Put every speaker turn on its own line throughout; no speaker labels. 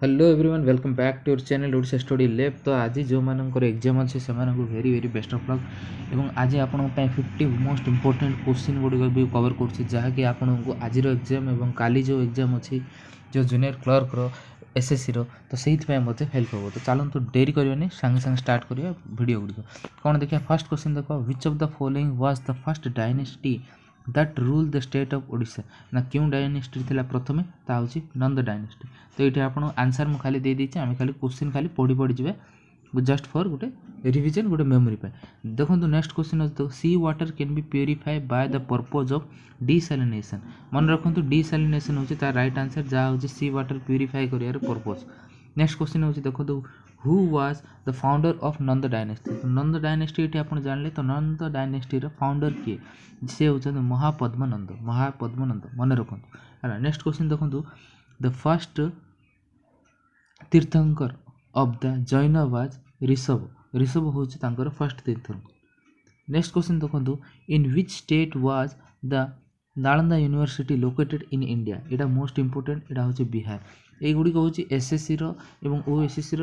Hello everyone welcome back to your channel Odisha study lab. तो आज जो मानकर एग्जाम अच्छे से very very best of luck. एवं आज आपण 50 मोस्ट इंपोर्टेंट क्वेश्चन गुड़िक भी कवर कर जहाँकि आपको आज एग्जाम और काली जो एग्जाम अच्छी जो जूनियर क्लर्क एसएससी तो से हेल्प हो। तो चलते डेरी करनी सांगे सांगे स्टार्ट करिया वीडियो गुड़िक कौन देखिए। फर्स्ट क्वेश्चन देख, which of the following was the first dynasty that rule the state of Odisha. ना क्यों डायनेस्टी थिला प्रथमे ता होची नंद डायनेस्टी। तो ये आपन आंसर मु खाली दे दीचे, आम खाली क्वेश्चन खाली पढ़ी पढ़ी जाए जस्ट फॉर गोटे रिविजन गोटे मेमोरी पे। देखो नेक्स्ट क्वेश्चन अच्छे, sea water can be purify by the purpose of desalination. मन रखु डिसैलिनेशन होची तार राइट आंसर जहाँ होची सी वाटर प्यूरिफाई करियार पर्पज। नेक्स्ट क्वेश्चन होची देखो, who was the founder of Nanda dynasty. तो नंद डायनेस्टी ये आप जानले तो नंद डायनेस्टी फाउंडर किए से होती महापद्मनंद मन रखु है। नेक्स्ट क्वेश्चन देखो, the first tirthankara of the Jain was Rishabh. Rishabh हूँ फर्स्ट तीर्थंकर। नेक्स्ट क्वेश्चन देखो, in which state was the Nalanda university located in India. यहाँ मोस्ट इंपोर्टेंट यहाँ हूँ बिहार। युड़िक हूँ एसएससी और ओएसएससी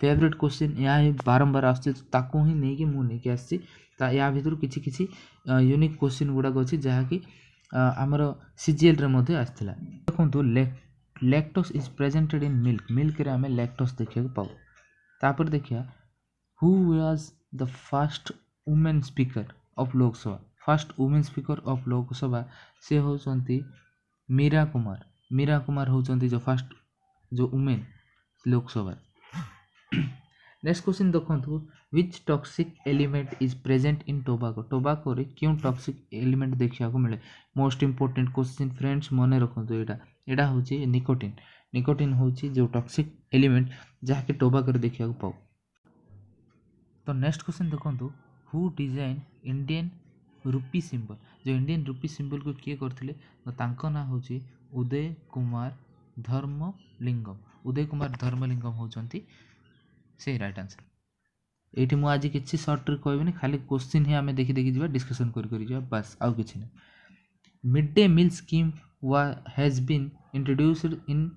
फेवरेट क्वेश्चन यहाँ बारंबार आसुच्छे ताकू ही नहीं मुझे आसी या भितर किसी किसी यूनिक क्वेश्चन गुड़ाक अच्छी जहाँकि आमर सीजीएल रे आसला। देखो lactose is presented in milk. Milk रे आमे लैक्टोस देखा पाऊ। तापर देखिया, who was the first women speaker of Lok Sabha. First women speaker of Lok Sabha से होचंती मीरा कुमार। मीरा कुमार होचंती जो फर्स्ट जो वुमेन लोकसभा। नेक्स्ट क्वेश्चन देखो, which toxic element is present in tobacco. Tobacco रे क्यों टॉक्सिक एलिमेंट देखा मिले। मोस्ट इंपोर्टेंट क्वेश्चन फ्रेंड्स मन रखु यहाँ हूँ निकोटिन। निकोटिन हूँ जो टॉक्सिक एलिमेंट जहाँकि टोबाको रे देखा पाऊ। तो नेक्स्ट क्वेश्चन देखो, who design Indian rupee symbol. जो इंडियन रुपी सिंबल को किए करथिले तो तांको ना हूँ उदय कुमार धर्मलिंगम। उदय कुमार धर्मलिंगम होचंती से राइट आंसर। ये मुझे आज किसी सर्ट कहबी खाली क्वेश्चन ही आम देखी देखी डिस्कसन कर बास आउ कि ना। Mid day meal scheme has been introduced in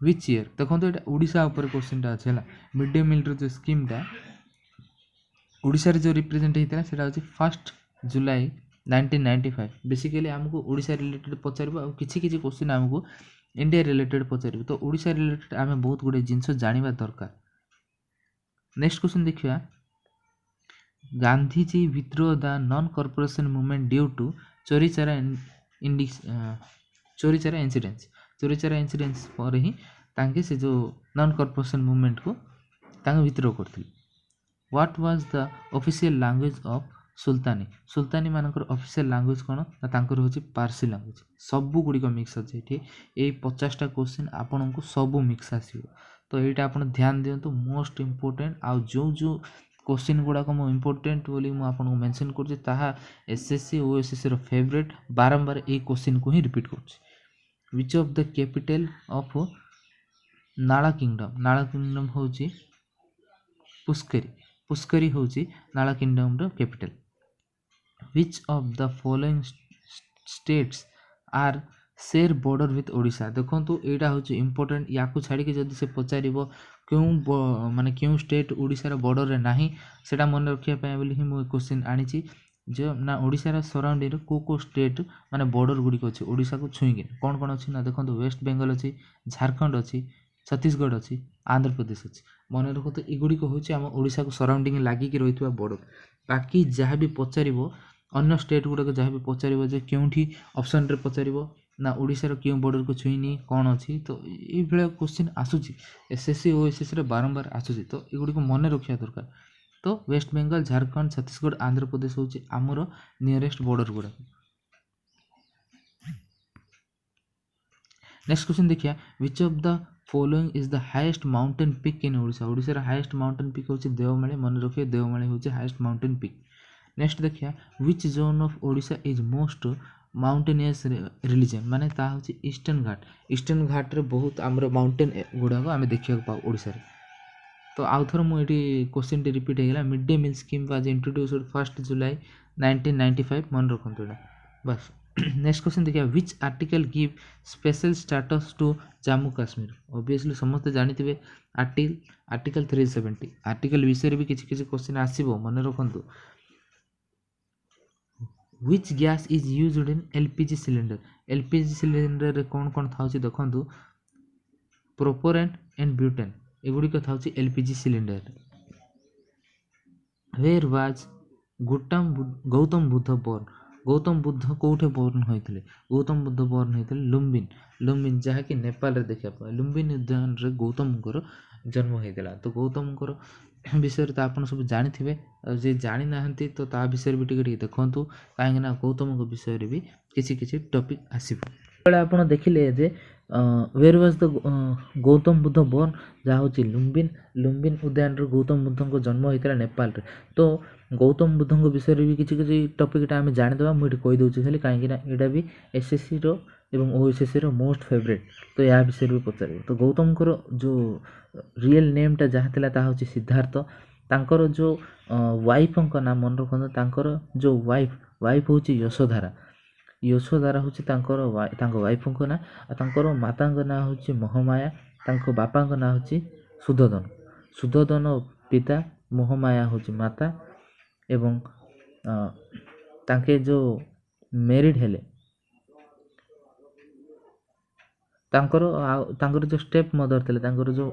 which year. देखो तो यहाँ ओडिशा उपर क्वेश्चन अच्छे है। मिड डे मील जो स्कीमटा ओडिशा रे जो रिप्रेजेंट होता है सेटा होची 1 जुलाई 1995। बेसिकली आमको ओडिशा रिलेटेड पचार किसी किसी क्वेश्चन आमको इंडिया रिलेटेड पचार। तो ओडिशा रिलेटेड आम बहुत गुड़े जिनस जाना दरकार। नेक्स्ट क्वेश्चन देखिए, Gandhiji withdraw the non corporation movement due to Chauri Chaura Chauri Chaura incidence. Chauri Chaura incidence पर ही तांके से जो नॉन कॉर्पोरेशन मूवमेंट को तांके विथड्रॉ करथिले। What was the official language of sultanate. सुल्तानी मानकर ऑफिशियल लैंग्वेज कौन ना तांकर होची पारसी लैंग्वेज। सबू गुड़िक मिक्स अच्छे ये 50टा क्वेश्चन आपन को सबू मिक्स आसीबो। तो यहाँ आप ध्यान दिंतु मोस्ट इंपोर्टेंट आ जो क्वेश्चन गुड़ाक मु इंपोर्टेंट बोली मुझे मेंशन कर एसएससी ओएसएससी रो फेवरेट बारंबार ये क्वेश्चन को ही रिपीट कर। Which of the capital of Nala kingdom. Nala kingdom हूँ पुष्करी। पुष्करी हूँ नाला किंगडम रो capital. Which of the following states are share border with Odisha. देखो यहाँ हूँ इंपोर्टेंट या छाड़ी जदि से पचार क्यों माने क्यों स्टेट ओडिशा बॉर्डर रे नाही सेटा मन रखिया बोली ही मुझे क्वेश्चन आनी जो ना ओडिशा सराउंडिंग को स्टेट माने बॉर्डर गुड़िक अच्छी ओडिशा को छुईक कौन कौन अच्छी ना। देखो वेस्ट बेंगल अच्छी, झारखंड अच्छी, छत्तीसगढ़ अच्छी, आंध्र प्रदेश अच्छी। मन रख तो युड़िक हूँ आम ओडिशा को सराउंडिंग लागिक रही बॉर्डर। बाकी जहाँ भी पचार अन्य स्टेट गुड़ाक जहाँ भी पचार जो क्योंठी ऑप्शन रे पचार ना ओडिशार क्यों बॉर्डर को छुईनी कौन अच्छी। तो ये क्वेश्चन आसूची एसएससी ओएसएससी बारंबार आसूची। तो युड़िक मन रखा दरकार। तो वेस्ट बेंगल, झारखंड, छत्तीसगढ़, आंध्र प्रदेश हूँ आमर नियरेस्ट बॉर्डर गुड़ाक। नेक्स्ट क्वेश्चन देखिए, which of the following is the highest mountain peak in Odisha. ओडिशार हाईएस्ट माउंटेन पीक हूँ देवमाली। मन रखिए देवमाली हूँ हाईएस्ट माउंटेन पीक। नेक्स्ट देखिए, which zone of Odisha is most mountainous region. माने ता हूँ ईस्टर्न घाट। ईस्टर्न घाट रे बहुत आमर माउंटेन गुड़ाक आम देखा पाऊ ओडिशा रे। तो आउ थर मुझे क्वेश्चन टी रिपीट होगा। Mid day meal scheme was introduced 1 July 1995। मन रखु बस। नेक्स्ट क्वेश्चन देखिए which article give special status to Jammu Kashmir obviously समस्त जानिथिबे आर्टिकल 370 आर्टिकल विषय भी किछि किछि क्वेश्चन आसीबो मन रखंतु which gas is used in LPG cylinder LPG cylinder रे कौन थाउची देखंतु प्रोपोरेंट एंड ब्यूटेन एगुडी को थाउची LPG cylinder where was Gautam Buddha born Gautam Buddha कोठे बोर्न होइथिले गौतम बुद्ध बोर्न होइथिले लुम्बिन जहा कि नेपाल रे देखिया पा लुम्बिन उद्यान रे गौतमकर जन्म होइतिला तो गौतमकर विषय तो आपण सब जानिथिबे जे जानि नाहंती तो ता विषय भी टिके देखंतु काहे ना गौतम को विषय रे भी किछि टॉपिक आसीबो बेला आपण देखिले जे where was the Gautam Buddha born जहा होची लुम्बिन उद्यान रे गौतम बुद्ध को जन्म होइतिला नेपाल रे तो गौतम बुद्ध विषय भी किछि टॉपिकटा आम जानिदेवा मुझे कहीदे खाली कहीं यहाँ भी एसएससी रो एवं ओएसएससी रो मोस्ट फेवरेट तो या विषय भी पचार तो गौतम जो रियल नेमटा जहाँ थिला ता होची सिद्धार्थ तांकर जो वाइफ नाम मन रखते तांकर जो वाइफ होची यशोधारा होची तांकर वाइफ ना तांकर माता ना होची मोहमाया तांको बापा ना होची सुधोधन पिता मोहमाया होची माता एवं तांके जो मैरिड हेले तांकर जो स्टेप मदर थे तांकर जो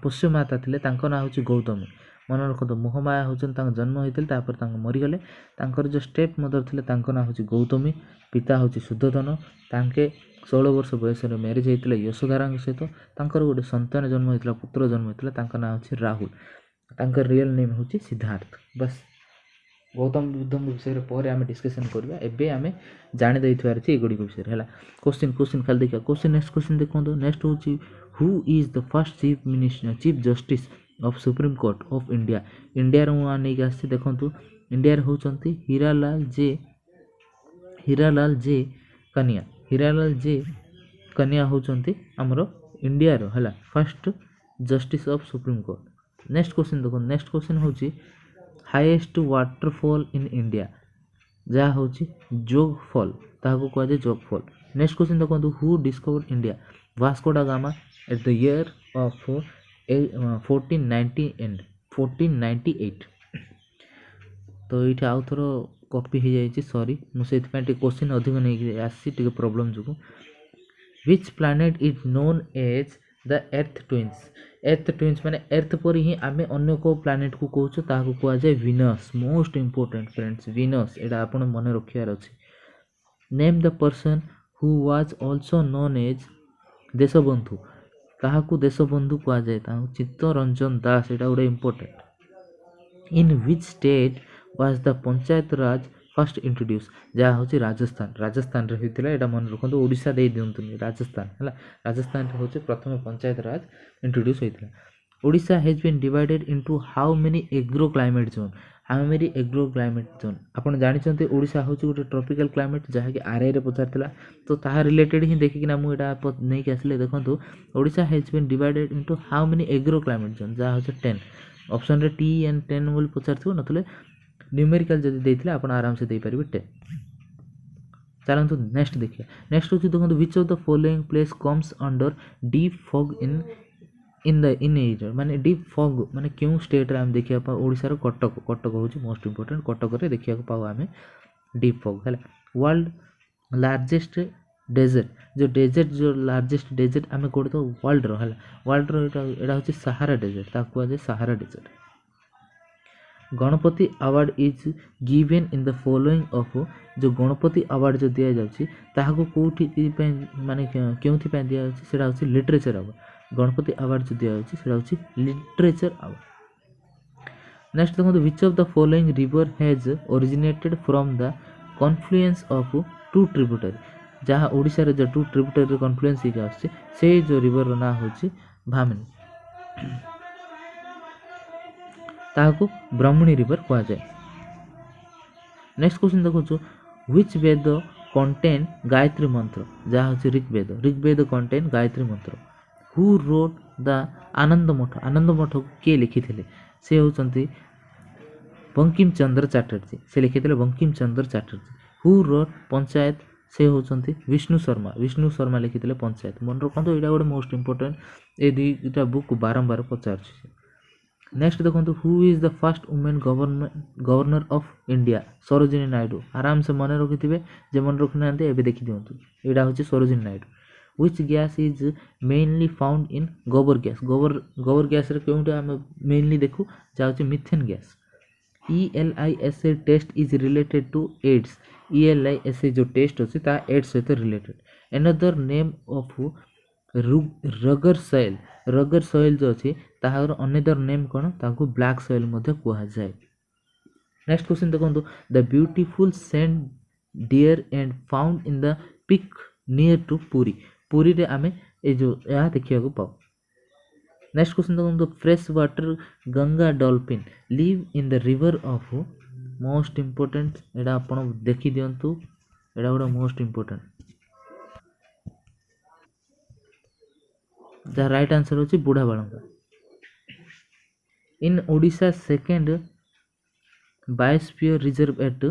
पोष्य माता थे तांको ना होची गौतमी मन रखत मोहमाया होचन तांक जन्म होइतिल तापर तांक मरिगले तांकर जो स्टेप मदर थे तांको ना होची गौतमी पिता होची शुद्धधन तांके 16 वर्ष बयस रे मैरिज होइतिल यशोधारा सहित तांकर गोटे संतान जन्म होइतिला पुत्र जन्म होइतिला तांका ना होची राहुल तांकर रियल नेम होची सिद्धार्थ बस गौतम बुद्ध विषय पर आम डिस्कसन करवा एबे आम जानी देइथवार छी एगुडी विषय हैला क्वेश्चन खाली देखा क्वेश्चन नेक्स्ट क्वेश्चन देखो नेक्स्ट होची who is the first chief justice of supreme court of India रो आने के आसी देखंतु इंडिया रे होचंती हीरालाल जे कन्या होचंती हमरो इंडिया रो हैला first justice of supreme court next question देखो नेक्स्ट क्वेश्चन होची हाईएस्ट वाटरफॉल इन इंडिया जहाँ हूँ जोग फॉल ताको कह जाए जोग फॉल नेक्स्ट क्वेश्चन देखो हु डिस्कवर्ड इंडिया वास्को डा gamma at the year of 1498 तो ये आउ थोर कॉपी हो जाए सॉरी मुझे क्वेश्चन अधिक नहीं आसी प्रॉब्लम जो which planet is known as the earth twins माने एर्थ पर ही आमे अन्य को प्लैनेट को कहूँ ताको कह जाए विनस मोस्ट इंपोर्टेंट फ्रेंड्स विनस एटा आपण मन रखियार अछि name the person who was also known as Deshbandhu ताहाकू देशबंधु कह जाए ताहु चित्तरंजन दास एटा गोटे important in which state was the panchayat raj first introduce जहाँ हूँ राजस्थान रे होइतिला एटा मन रखंतु ओडिशा दे दियंतुनी राजस्थान रे होचे प्रथम पंचायत राज इंट्रोड्यूस होइतिला Odisha has been divided into how many agro climate zone आपण जानिचंते ओडिशा होचे गोटे ट्रॉपिकल क्लाइमेट जहाँ कि आरआई रे पचारतिला तो ताहा रिलेटेड ही देखिकिना मु एटा नै के आसले देखंतु Odisha has been divided into how many agro climate zone जहाँ होचे 10 ऑप्शन रे टी एंड 10 बोली पचारथिबो नतले न्यूमेरिकल जदि देइथिले आपण आराम से देई परिबे 10 चलंतु नेक्स्ट देखिए नेक्स्ट होची देखंतु which of the following place comes under deep fog in area माने डीप फॉग माने क्यों स्टेट रे हम देखिया पा ओडिसा रो कटक होची मोस्ट इंपोर्टेंट कटक रे देखिया को पाउ हमें डीप फॉग हला वर्ल्ड लार्जेस्ट डेजर्ट जो लार्जेस्ट डेजर्ट हमें कोड तो वर्ल्ड रो एटा होची सहारा डेजर्ट ताको जे Sahara desert Ganapati award is given in the following of जो गणपति अवार्ड जो दिया जाउची ताहाको कोठी माने केउथि पे दिया जाउची सेटा होची लिटरेचर अवार्ड गणपति अवार्ड जो दिया जाउची सेटा होची लिटरेचर अवार्ड नेक्स्ट देखो which of the following river has originated from the confluence of two tributary जहाँ ओडिसा रे जो टू ट्रिब्यूटरी कॉन्फ्लुएंस ही आछे से जो रिवर रो ना होची भामिनी ताको ब्राह्मणी रिवर कह जाए नेक्स्ट क्वेश्चन देखो व्हिच वेद कंटेन गायत्री मंत्र जहाँ हूँ ऋग्वेद कंटेन गायत्री मंत्र हु रोड द आनंद मठ को किए लिखी से होचंती बंकिम चंद्र चटर्जी से लिखी बंकिम चंद्र चटर्जी हु रोड पंचायत से होचंती विष्णु शर्मा लिखिथिले पंचायत मन रखंतु एटा गोटे मोस्ट इंपोर्टेंट ए दुईटा बुक बारंबार पचारछि। नेक्स्ट देखो who is the first women governor of India Sarojini Naidu आराम से मन रखिथे जे मन रखी ना एबे देखि दियंतु एटा होची Sarojini Naidu. Which gas is mainly found in gobar gas रे केउंटे हम मेनली देखु जाउची methane gas. ELISA test is related to AIDS ELISA जो टेस्ट अछि ता एड्स सहित related. Another name of regur soil जो अच्छी ताहार अनदर नेम कौन ताकू ब्लैक सॉइल मध्य कुहा जाए। नेक्स्ट क्वेश्चन देखो the beautiful sent deer and found in the pick near to Puri रे आमे ए जो या देखिया को पाओ। नेक्स्ट क्वेश्चन देखो fresh water Ganga dolphin live in the river of most important एडा आपण देखि दियंतु एडा गोटे most important. The right answer होची Budha Balanga. In Odisha second biosphere reserve at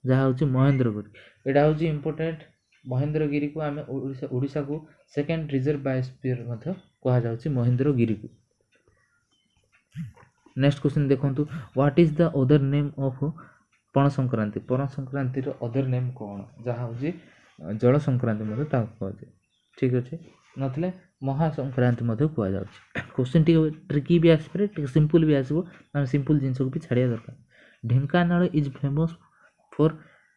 जहाँ होची महेंद्रगिरी एटा होची इंपोर्टेंट। महेंद्रगिरी को आमे ओडिशा को सेकेंड रिजर्व बायोस्फीयर मध्य कहा जाउची महेंद्रगिरी को। नेक्स्ट क्वेश्चन देखंतु what is the other name of पण संक्रांति रो अदर नेम कोन जहाँ होची जल संक्रांति मध्य ता कहा जाय। ठीक अछि नथले महासंक्रांति मध्य कहा जाउची। क्वेश्चन टी ट्रिकी भी आसपरे टी सिंपल भी आसबो हम सिंपल जिंस को भी छाड़िया दरकार। Dhenkanal is famous for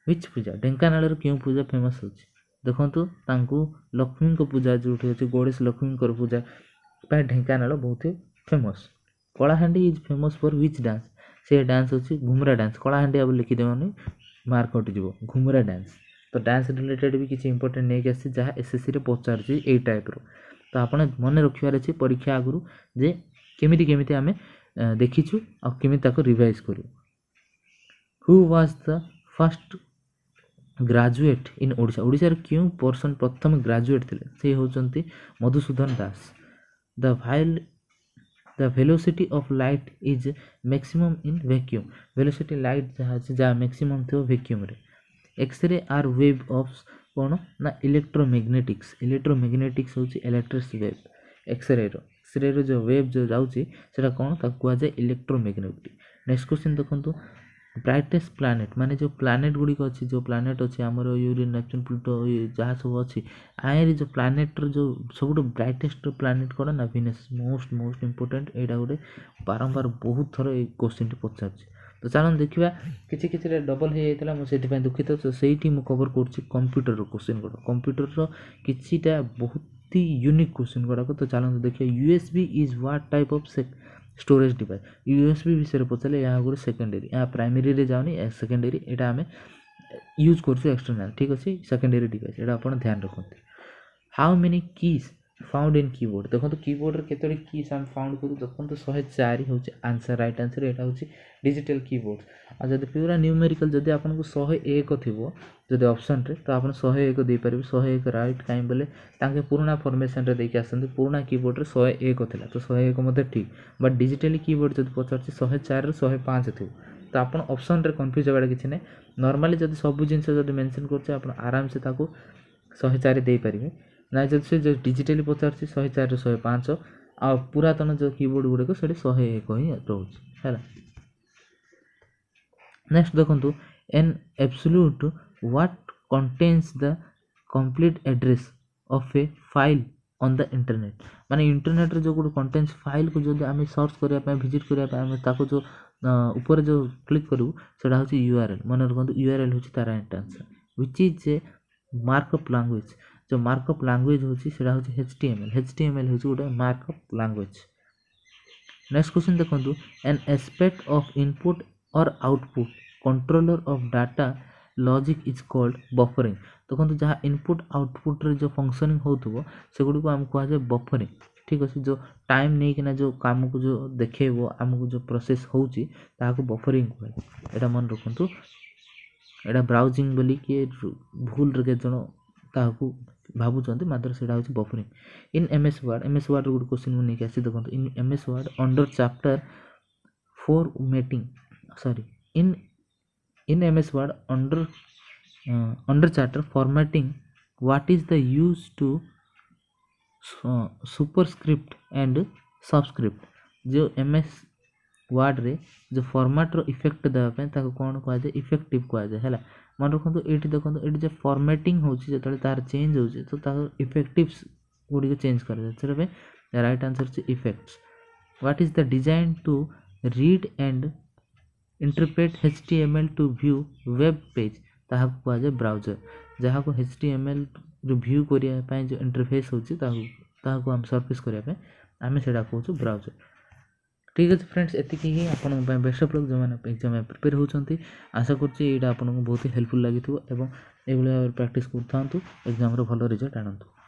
which puja Dhenkanal रो क्यों पूजा फेमस होची देखंतु तांको लक्ष्मी को पूजा जोठी अछि गणेश लक्ष्मी को पूजा पे ढेंकानाल बहुत famous. Kalahandi is famous for which dance से डांस होची घुमरा डांस कलाहांडी अब लिखि देवनी मार्क हटि जिवो घुमरा डांस। तो डांस रिलेटेड भी किसी इंपोर्टेंट नहीं कि आसी जहाँ एसएससी रे पचार ए टाइप रो तो आपण मन रखिबार अछि परीक्षा आगुरु जे केमिति केमिति आमे देखिछु आ केमिति ताको रिवाइज करू। Who was the first graduate in Odisha Odisha रे क्यों पर्सन प्रथम ग्रेजुएट थिले से होचंती Madhusudan Das. The velocity of light is maximum in vacuum velocity light जहाँ मैक्सिमम थो वैक्यूम रे। एक्सरे आर वेव ऑफ कौन ना इलेक्ट्रोमैग्नेटिक्स होची इलेक्ट्रिक वेव एक्सरे रो जो वेव जो जाउची सेटा कौन ता कुआ जाय इलेक्ट्रोमैग्नेटिक। नेक्स्ट क्वेश्चन देखंतु ब्राइटेस्ट प्लैनेट माने जो प्लैनेट गुडी को अछि जो प्लैनेट अछि हमर यूरेनस नेपच्यून प्लूटो जहाँ सब अछि आयर जो प्लैनेट जो सबटो ब्राइटेस्ट प्लैनेट कोन ना वीनस मोस्ट इंपोर्टेंट एडा गुडे बारंबार बहुत थरो ए क्वेश्चन टी पचाछि। तो चलन देखिबा किछि किछि रे डबल हे जायतला मो सेति पय दुखित तो सेठी मु कवर करछि कंप्यूटर रो क्वेश्चन गुडा कंप्यूटर रो किछिटा बहुत ही यूनिक क्वेश्चन गुडा को। तो चलन देखिए USB is what type of storage device USB विषय पचारे यहाँ गोटे सेकेंडरी यहाँ प्राइमरी रे जाऊनी सेकेंडरी एटा आमे यूज करछु एक्सटर्नल ठीक अछि सेकेंडरी डिवाइस एटा आपण ध्यान रखंतु। How many keys found in keyboard देखो कीबोर्ड रे केतोरी कीज हम फाउंड करू देखो 104 होची आंसर राइट आंसर एटा होची डिजिटल कीबोर्ड। आ जदि पूरा न्यूमेरिकल जदि आपन को 101 थिबो जदि ऑप्शन रे तो आपन 101 दे परिबे 101 राइट काई बोले तांके पुराना फॉर्मेशन रे देके आसंती पुराना कीबोर्ड रे 101 थिला तो 101 मध्ये ठीक बट डिजिटली कीबोर्ड जदि पचारची 104 रे 105 थिबो तो आपन ऑप्शन रे कंफ्यूज होबाडा किछि नै नॉर्मली जदि सब जिंस जदि मेंशन करछ आपन आराम से ताको 104 दे परिबे ना जदि से जो डिजिटली पचारची 104 रे 105 आ पुरातन जो कीबोर्ड गुडे को सेठी 101 ही रहउची हैला। नेक्स्ट देखंतु an absolute what contains the complete address of A file on the internet माने इंटरनेट रे जो गुड कंटेन्स फाइल को जदि आमे सर्च करिया पे विजिट करिया पे आमे ताको जो ऊपर जो क्लिक करू सेटा होची यूआरएल मन रखंतु यूआरएल होची तारा answer which is a markup language जो मार्कअप लैंग्वेज होची सेटा होची एचटीएमएल होची गोटे मार्कअप लैंग्वेज। नेक्स्ट क्वेश्चन देखंतु एन एस्पेक्ट ऑफ इनपुट और output controller of data logic is called buffering देखो जहाँ इनपुट आउटपुट रे जो फंक्शनिंग होतबो सेगुडी को हम कहा जाय बफरिंग ठीक अछि जो टाइम नै कि ना जो काम को जो देखेबो हमको जो प्रोसेस होउची ता को बफरिंग कहै एटा मन रखंतु एटा ब्राउजिंग बोली के भूल रे जण ता को भाबुचंती मात्र सेटा होची buffering. In MS Word good question मु नै कि आसी देखो in MS Word under chapter formatting sorry in MS Word under under charter formatting what is the use to superscript and subscript जो एमएस वर्ड रे जो फॉर्मेट रो effect देवा ताको कौन कह जाए इफेक्टिव कह जाए है मन रखु ये देखो ये जो फॉर्मेटिंग होची जो तार चेंज होची तो ताको इफेक्टिव गुडी चेंज कर दे से राइट आंसर से effects what is the design to read and interpret HTML to view web page ताहाको कह जाए ब्राउजर जहाँ को HTML रो व्यू करिया पय जो इंटरफेस होची ताहाको हम सरफेस करिया पे आमे सेडा कहू ब्राउजर। ठीक अच्छे फ्रेंड्स एतिकी ही आपण बेस्ट ऑफ लक जो मैंने एग्जाम प्रिपेयर होती आशा करछि एटा आपन बहुत ही हेल्पफुल लगी एवं एभली प्रैक्टिस करथांतु एग्जाम रो भलो रिजल्ट आणंतु।